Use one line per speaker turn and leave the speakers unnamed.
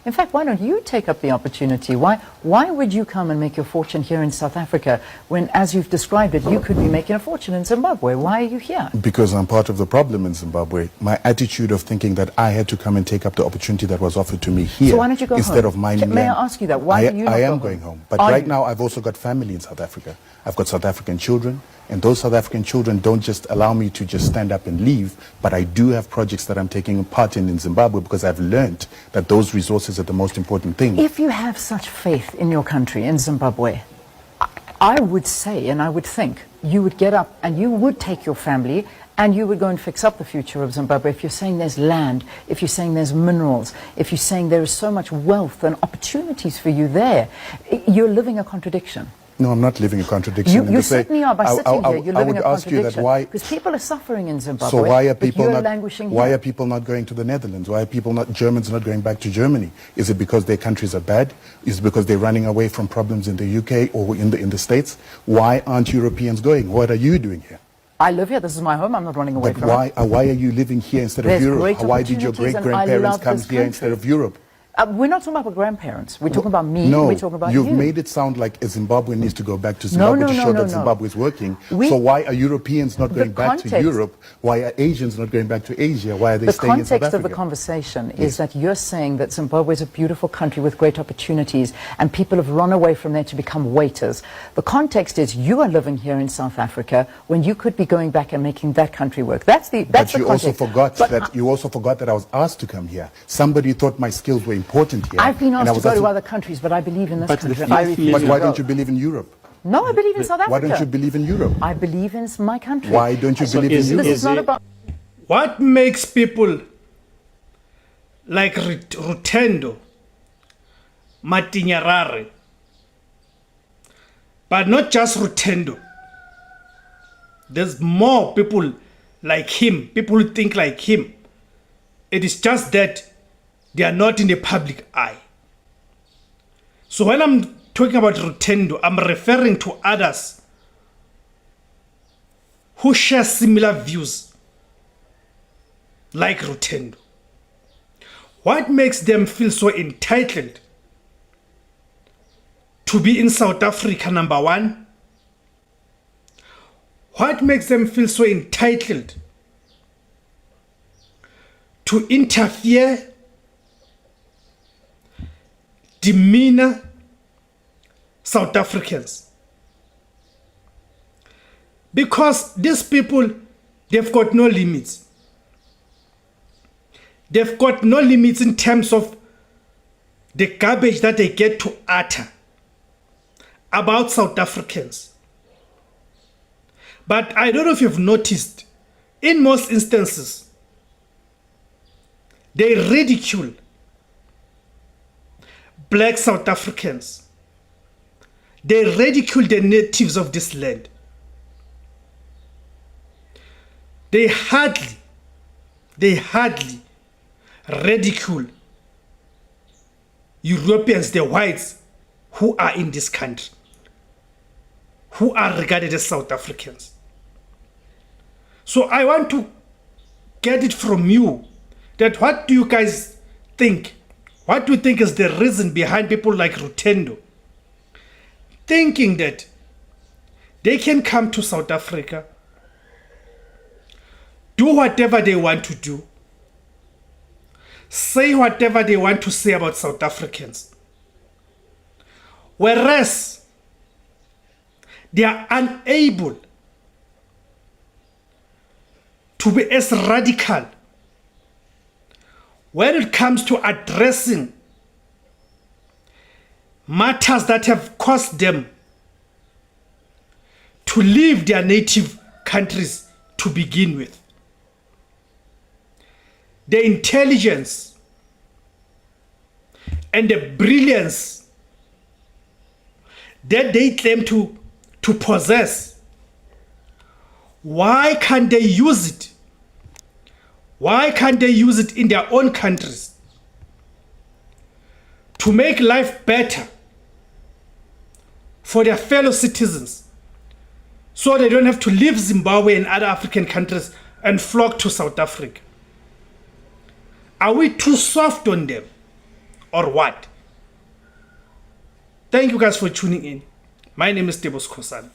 In fact, why don't you take up the opportunity? Why would you come and make your fortune here in South Africa when, as you've described it, you could be making a fortune in Zimbabwe? Why are you here?
Because I'm part of the problem in Zimbabwe. My attitude of thinking that I had to come and take up the opportunity that was offered to me here,
so why don't you go
instead
home?
of mining
May
land.
I ask you that? Why do you not
I
go
am going home. But
Are
right
you?
now, I've also got family in South Africa. I've got South African children, and those South African children don't just allow me to just stand up and leave, but I do have projects that I'm taking part in Zimbabwe, because I've learned that those resources are the most important thing.
If you have such faith in your country, in Zimbabwe, I would say and I would think you would get up and you would take your family and you would go and fix up the future of Zimbabwe. If you're saying there's land, if you're saying there's minerals, if you're saying there is so much wealth and opportunities for you there, you're living a contradiction.
No, I'm not living a contradiction.
You certainly are by sitting here. You're living a contradiction.
Why?
Because people are suffering in Zimbabwe.
So why are people not
languishing
Why
here?
are people not going to the Netherlands? Why are Germans not going back to Germany? Is it because their countries are bad? Is it because they're running away from problems in the UK or in the States? Why aren't Europeans going? What are you doing here?
I live here. This is my home. I'm not running away from it.
Why are you living here instead of
There's
Europe?
great
Why did your great-grandparents come here instead of Europe?
We're not talking about grandparents. We're talking about me.
No,
we're talking about you.
You've made it sound like a Zimbabwean needs to go back to Zimbabwe to show that Zimbabwe is working. So why are Europeans not going back to Europe? Why are Asians not going back to Asia? Why are they staying in South Africa?
The context of the conversation is that you're saying that Zimbabwe is a beautiful country with great opportunities and people have run away from there to become waiters. The context is you are living here in South Africa when you could be going back and making that country work. That's the
But
you
also forgot that you also forgot that I was asked to come here. Somebody thought my skills were important here.
I've been asked to go to other countries, but I believe in this country.
But why don't you believe in Europe?
No, I believe in South Africa.
Why don't you believe in Europe?
I believe in my country.
Why don't you believe in Europe?
This is not about...
What makes people like Rutendo Matinyarare, but not just Rutendo, there's more people like him, people who think like him. It is just that they are not in the public eye. So when I'm talking about Rutendo, I'm referring to others who share similar views like Rutendo. What makes them feel so entitled to be in South Africa, number one? What makes them feel so entitled to interfere, demeanor South Africans? Because these people, they've got no limits. They've got no limits in terms of the garbage that they get to utter about South Africans. But I don't know if you've noticed, in most instances, they ridicule black South Africans. They ridicule the natives of this land. They hardly ridicule Europeans, the whites who are in this country, who are regarded as South Africans. So I want to get it from you that what do you guys think? What do you think is the reason behind people like Rutendo thinking that they can come to South Africa, do whatever they want to do, say whatever they want to say about South Africans, whereas they are unable to be as radical when it comes to addressing matters that have caused them to leave their native countries to begin with. The intelligence and the brilliance that they claim to possess, why can't they use it? Why can't they use it in their own countries to make life better for their fellow citizens, so they don't have to leave Zimbabwe and other African countries and flock to South Africa? Are we too soft on them? or what? Thank you guys for tuning in. My name is Debos Khosana.